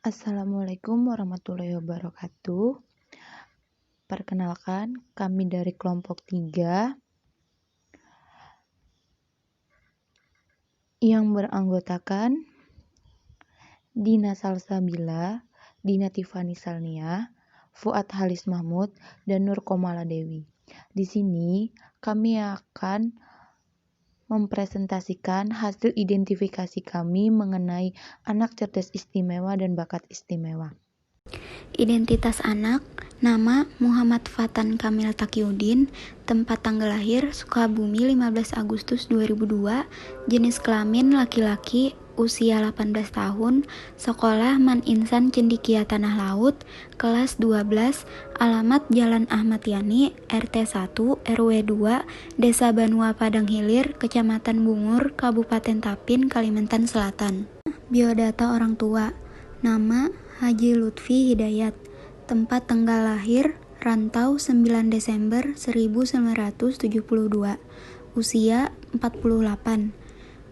Assalamualaikum warahmatullahi wabarakatuh. Perkenalkan, kami dari kelompok 3 yang beranggotakan Dina Salsabila, Dina Tifani Salnia, Fuad Halis Mahmud, dan Nur Komala Dewi. Di sini kami akan mempresentasikan hasil identifikasi kami mengenai anak cerdas istimewa dan bakat istimewa. Identitas anak, nama Muhammad Fatan Kamil Takiudin, tempat tanggal lahir Sukabumi 15 Agustus 2002, jenis kelamin laki-laki, usia 18 tahun, sekolah Man Insan Cendikia Tanah Laut, kelas 12, alamat Jalan Ahmad Yani, RT 1, RW 2, Desa Banua Padang Hilir, Kecamatan Bungur, Kabupaten Tapin, Kalimantan Selatan. Biodata orang tua, nama Haji Lutfi Hidayat, tempat tanggal lahir Rantau 9 Desember 1972, usia 48,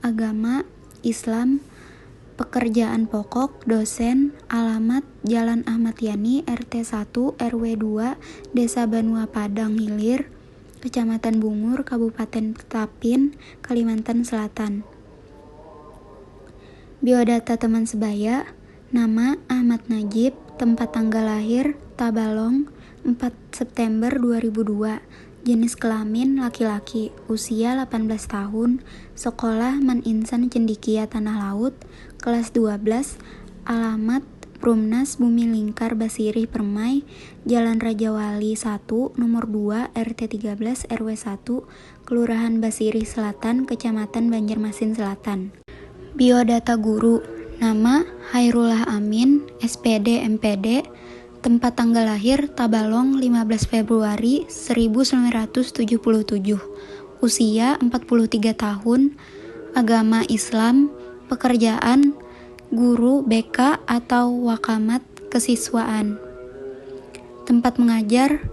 agama Islam, pekerjaan pokok dosen, alamat Jalan Ahmad Yani, RT 1, RW 2, Desa Banua Padang Hilir, Kecamatan Bungur, Kabupaten Tapin, Kalimantan Selatan. Biodata teman sebaya, nama Ahmad Najib, tempat tanggal lahir Tabalong 4 September 2002, jenis kelamin laki-laki, usia 18 tahun, sekolah Man Insan Cendikia Tanah Laut, kelas 12, alamat Prumnas Bumi Lingkar Basirih Permai, Jalan Raja Wali 1, nomor 2, RT 13, RW 1, Kelurahan Basirih Selatan, Kecamatan Banjarmasin Selatan. Biodata guru, nama Hairullah Amin, SPD MPD, tempat tanggal lahir Tabalong 15 Februari 1977, usia 43 tahun, agama Islam, pekerjaan guru BK atau wakamat kesiswaan, tempat mengajar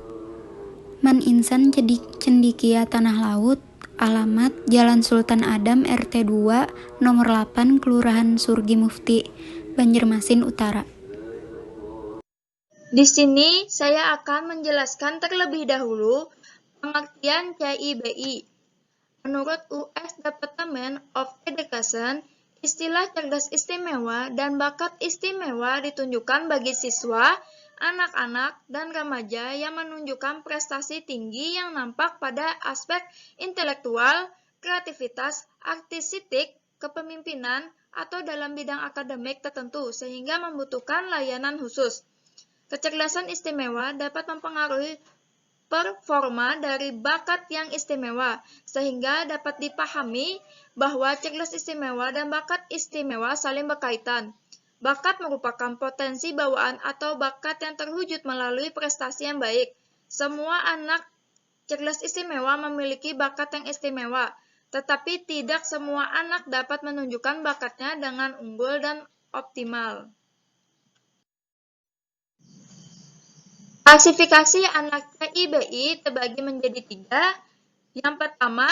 Man Insan Cendikia Tanah Laut, alamat Jalan Sultan Adam RT 2, nomor 8, Kelurahan Surgi Mufti, Banjarmasin Utara. Di sini saya akan menjelaskan terlebih dahulu pengertian CIBI. Menurut US Department of Education, istilah cerdas istimewa dan bakat istimewa ditunjukkan bagi siswa, anak-anak, dan remaja yang menunjukkan prestasi tinggi yang nampak pada aspek intelektual, kreativitas, artistik, kepemimpinan, atau dalam bidang akademik tertentu sehingga membutuhkan layanan khusus. Kecerdasan istimewa dapat mempengaruhi performa dari bakat yang istimewa, sehingga dapat dipahami bahwa cerdas istimewa dan bakat istimewa saling berkaitan. Bakat merupakan potensi bawaan atau bakat yang terwujud melalui prestasi yang baik. Semua anak cerdas istimewa memiliki bakat yang istimewa, tetapi tidak semua anak dapat menunjukkan bakatnya dengan unggul dan optimal. Klasifikasi anak CIBI terbagi menjadi 3. Yang pertama,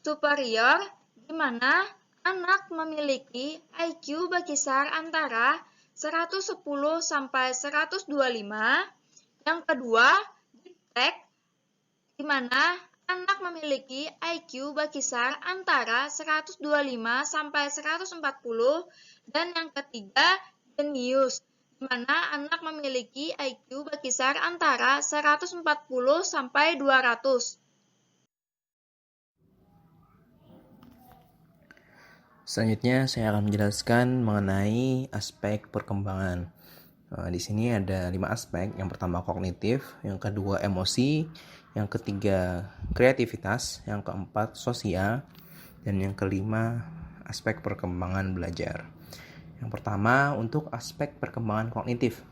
superior, di mana anak memiliki IQ berkisar antara 110 sampai 125. Yang kedua, gifted, di mana anak memiliki IQ berkisar antara 125 sampai 140. Dan yang ketiga, genius, di mana anak memiliki IQ berkisar antara 140 sampai 200. Selanjutnya saya akan menjelaskan mengenai aspek perkembangan. Di sini ada 5 aspek. Yang pertama kognitif, yang kedua emosi, yang ketiga kreativitas, yang keempat sosial, dan yang kelima aspek perkembangan belajar. Yang pertama untuk aspek perkembangan kognitif.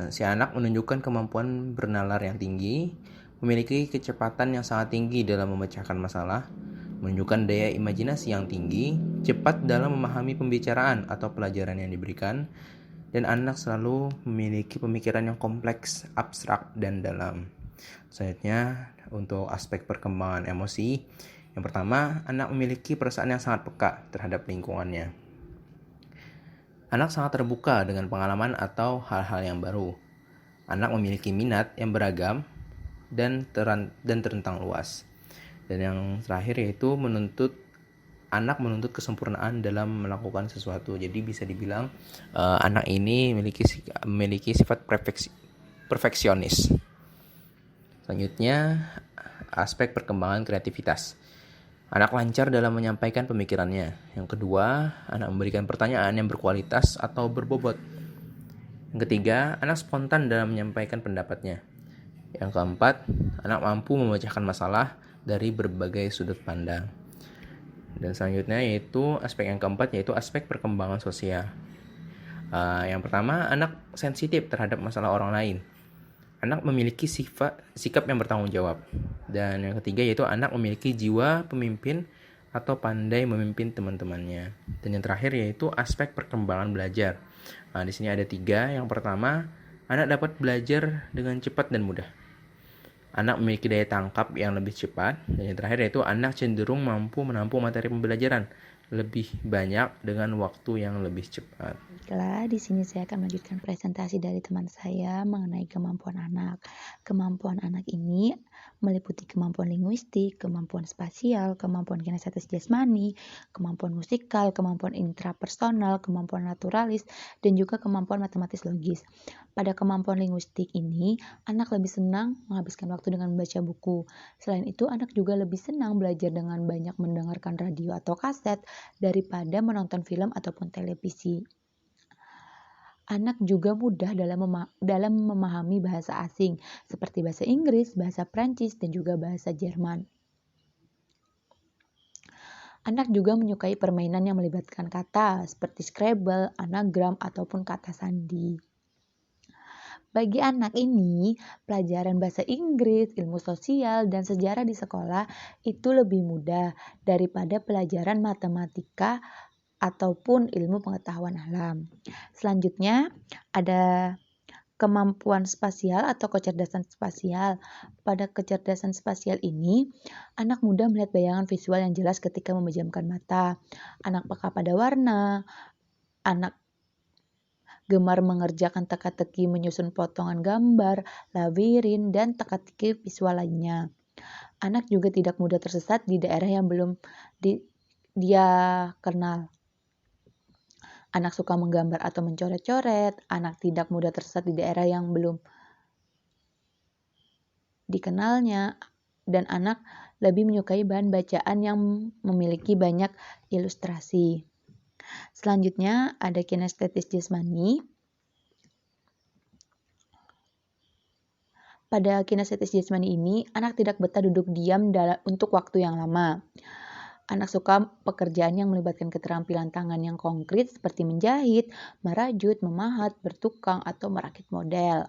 Si anak menunjukkan kemampuan bernalar yang tinggi, memiliki kecepatan yang sangat tinggi dalam memecahkan masalah, menunjukkan daya imajinasi yang tinggi, cepat dalam memahami pembicaraan atau pelajaran yang diberikan, dan anak selalu memiliki pemikiran yang kompleks, abstrak, dan dalam. Selanjutnya, untuk aspek perkembangan emosi, yang pertama, anak memiliki perasaan yang sangat peka terhadap lingkungannya. Anak sangat terbuka dengan pengalaman atau hal-hal yang baru. Anak memiliki minat yang beragam dan terentang luas. Dan yang terakhir yaitu anak menuntut kesempurnaan dalam melakukan sesuatu. Jadi bisa dibilang anak ini memiliki sifat perfeksionis. Selanjutnya, aspek perkembangan kreativitas. Anak lancar dalam menyampaikan pemikirannya. Yang kedua, anak memberikan pertanyaan yang berkualitas atau berbobot. Yang ketiga, anak spontan dalam menyampaikan pendapatnya. Yang keempat, anak mampu memecahkan masalah dari berbagai sudut pandang. Dan selanjutnya yaitu aspek yang keempat, yaitu aspek perkembangan sosial. Yang pertama, anak sensitif terhadap masalah orang lain. Anak memiliki sikap yang bertanggung jawab. Dan yang ketiga yaitu anak memiliki jiwa pemimpin atau pandai memimpin teman-temannya. Dan yang terakhir yaitu aspek perkembangan belajar. Di sini ada 3. Yang pertama, anak dapat belajar dengan cepat dan mudah. Anak memiliki daya tangkap yang lebih cepat. Dan yang terakhir yaitu anak cenderung mampu menampung materi pembelajaran lebih banyak dengan waktu yang lebih cepat. Baiklah, di sini saya akan melanjutkan presentasi dari teman saya mengenai kemampuan anak. Kemampuan anak ini meliputi kemampuan linguistik, kemampuan spasial, kemampuan kinestetis jasmani, kemampuan musikal, kemampuan intrapersonal, kemampuan naturalis, dan juga kemampuan matematis logis. Pada kemampuan linguistik ini, anak lebih senang menghabiskan waktu dengan membaca buku. Selain itu, anak juga lebih senang belajar dengan banyak mendengarkan radio atau kaset daripada menonton film ataupun televisi. Anak juga mudah dalam memahami bahasa asing, seperti bahasa Inggris, bahasa Prancis, dan juga bahasa Jerman. Anak juga menyukai permainan yang melibatkan kata, seperti Scrabble, anagram, ataupun kata sandi. Bagi anak ini, pelajaran bahasa Inggris, ilmu sosial, dan sejarah di sekolah itu lebih mudah daripada pelajaran matematika ataupun ilmu pengetahuan alam. Selanjutnya, ada kemampuan spasial atau kecerdasan spasial. Pada kecerdasan spasial ini, anak mudah melihat bayangan visual yang jelas ketika memejamkan mata. Anak peka pada warna, anak gemar mengerjakan teka-teki menyusun potongan gambar, labirin, dan teka-teki visual lainnya. Anak juga tidak mudah tersesat di daerah yang belum dia kenal. Anak suka menggambar atau mencoret-coret, anak tidak mudah tersesat di daerah yang belum dikenalnya, dan anak lebih menyukai bahan bacaan yang memiliki banyak ilustrasi. Selanjutnya ada kinestetis jasmani. Pada kinestetis jasmani ini, anak tidak betah duduk diam untuk waktu yang lama. Anak suka pekerjaan yang melibatkan keterampilan tangan yang konkret seperti menjahit, merajut, memahat, bertukang, atau merakit model.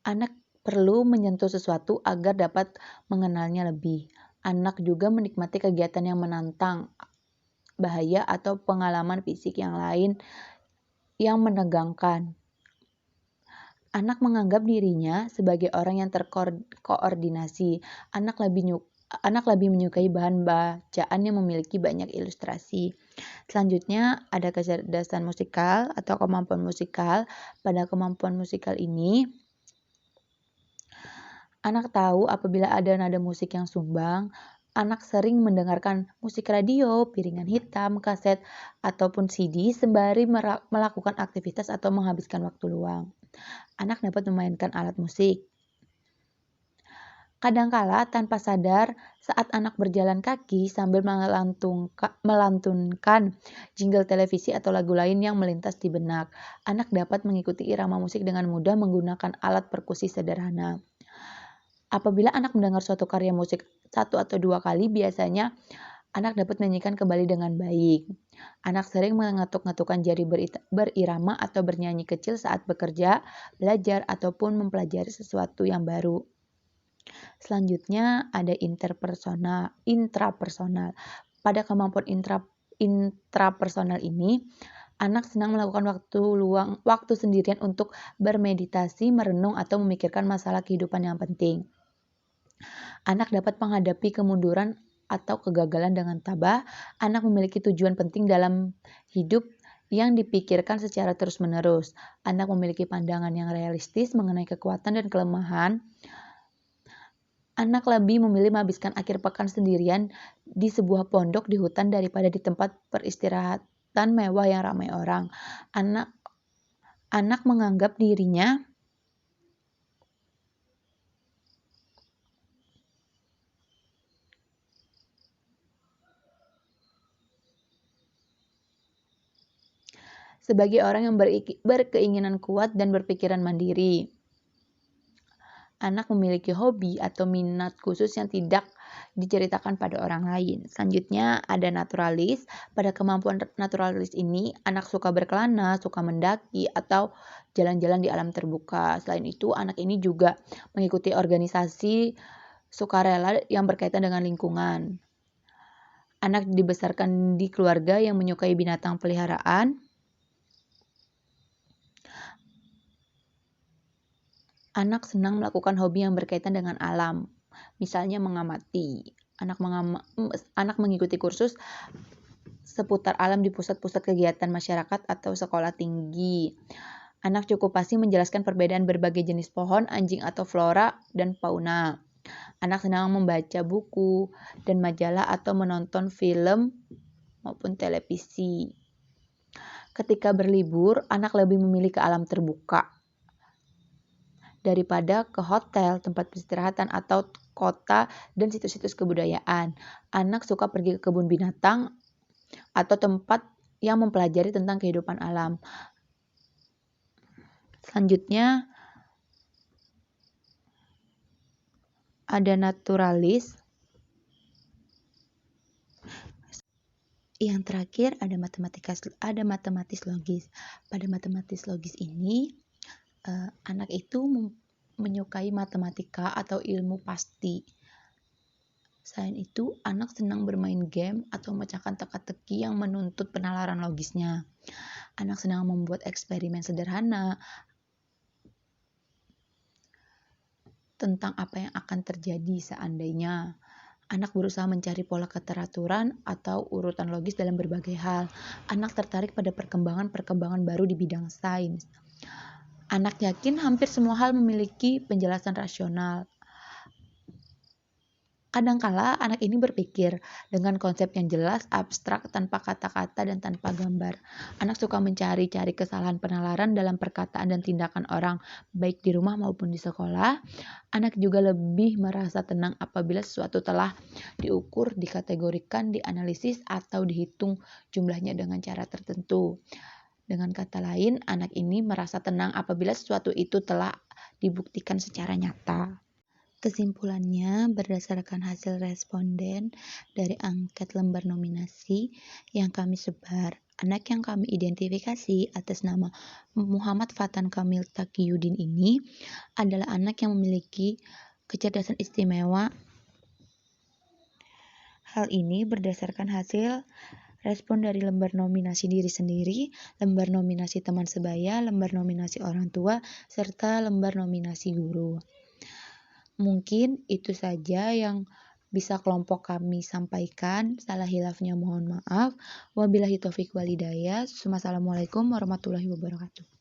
Anak perlu menyentuh sesuatu agar dapat mengenalnya lebih. Anak juga menikmati kegiatan yang menantang, bahaya, atau pengalaman fisik yang lain yang menegangkan. Anak menganggap dirinya sebagai orang yang terkoordinasi. Anak lebih menyukai bahan bacaan yang memiliki banyak ilustrasi. Selanjutnya ada kecerdasan musikal atau kemampuan musikal. Pada kemampuan musikal ini, anak tahu apabila ada nada musik yang sumbang. Anak sering mendengarkan musik radio, piringan hitam, kaset, ataupun CD sembari melakukan aktivitas atau menghabiskan waktu luang. Anak dapat memainkan alat musik. Kadangkala tanpa sadar saat anak berjalan kaki sambil melantunkan jingle televisi atau lagu lain yang melintas di benak. Anak dapat mengikuti irama musik dengan mudah menggunakan alat perkusi sederhana. Apabila anak mendengar suatu karya musik 1 atau 2 kali, biasanya anak dapat menyanyikan kembali dengan baik. Anak sering mengetuk-ngetukkan jari berirama atau bernyanyi kecil saat bekerja, belajar, ataupun mempelajari sesuatu yang baru. Selanjutnya ada intrapersonal. Pada kemampuan intrapersonal ini, anak senang melakukan waktu sendirian untuk bermeditasi, merenung, atau memikirkan masalah kehidupan yang penting. Anak dapat menghadapi kemunduran atau kegagalan dengan tabah. Anak memiliki tujuan penting dalam hidup yang dipikirkan secara terus-menerus. Anak memiliki pandangan yang realistis mengenai kekuatan dan kelemahan. Anak lebih memilih menghabiskan akhir pekan sendirian di sebuah pondok di hutan daripada di tempat peristirahatan mewah yang ramai orang. Anak menganggap dirinya sebagai orang yang berkeinginan kuat dan berpikiran mandiri. Anak memiliki hobi atau minat khusus yang tidak diceritakan pada orang lain. Selanjutnya ada naturalis. Pada kemampuan naturalis ini, anak suka berkelana, suka mendaki, atau jalan-jalan di alam terbuka. Selain itu, anak ini juga mengikuti organisasi sukarela yang berkaitan dengan lingkungan. Anak dibesarkan di keluarga yang menyukai binatang peliharaan. Anak senang melakukan hobi yang berkaitan dengan alam, misalnya mengamati. Anak mengikuti kursus seputar alam di pusat-pusat kegiatan masyarakat atau sekolah tinggi. Anak cukup pasti menjelaskan perbedaan berbagai jenis pohon, anjing atau flora dan fauna. Anak senang membaca buku dan majalah atau menonton film maupun televisi. Ketika berlibur, anak lebih memilih ke alam terbuka daripada ke hotel, tempat peristirahatan, atau kota dan situs-situs kebudayaan. Anak suka pergi ke kebun binatang atau tempat yang mempelajari tentang kehidupan alam. Selanjutnya ada naturalis. Yang terakhir ada matematis logis. Pada matematis logis ini anak itu menyukai matematika atau ilmu pasti. Selain itu, anak senang bermain game atau memecahkan teka-teki yang menuntut penalaran logisnya. Anak senang membuat eksperimen sederhana tentang apa yang akan terjadi seandainya. Anak berusaha mencari pola keteraturan atau urutan logis dalam berbagai hal. Anak tertarik pada perkembangan baru di bidang sains. Anak yakin hampir semua hal memiliki penjelasan rasional. Kadangkala anak ini berpikir dengan konsep yang jelas, abstrak, tanpa kata-kata dan tanpa gambar. Anak suka mencari-cari kesalahan penalaran dalam perkataan dan tindakan orang, baik di rumah maupun di sekolah. Anak juga lebih merasa tenang apabila sesuatu telah diukur, dikategorikan, dianalisis, atau dihitung jumlahnya dengan cara tertentu. Dengan kata lain, anak ini merasa tenang apabila sesuatu itu telah dibuktikan secara nyata. Kesimpulannya, berdasarkan hasil responden dari angket lembar nominasi yang kami sebar, anak yang kami identifikasi atas nama Muhammad Fatan Kamil Taqiyuddin ini adalah anak yang memiliki kecerdasan istimewa. Hal ini berdasarkan hasil respon dari lembar nominasi diri sendiri, lembar nominasi teman sebaya, lembar nominasi orang tua, serta lembar nominasi guru. Mungkin itu saja yang bisa kelompok kami sampaikan. Salah hilafnya mohon maaf. Wabillahi taufiq walhidayah. Wassalamualaikum warahmatullahi wabarakatuh.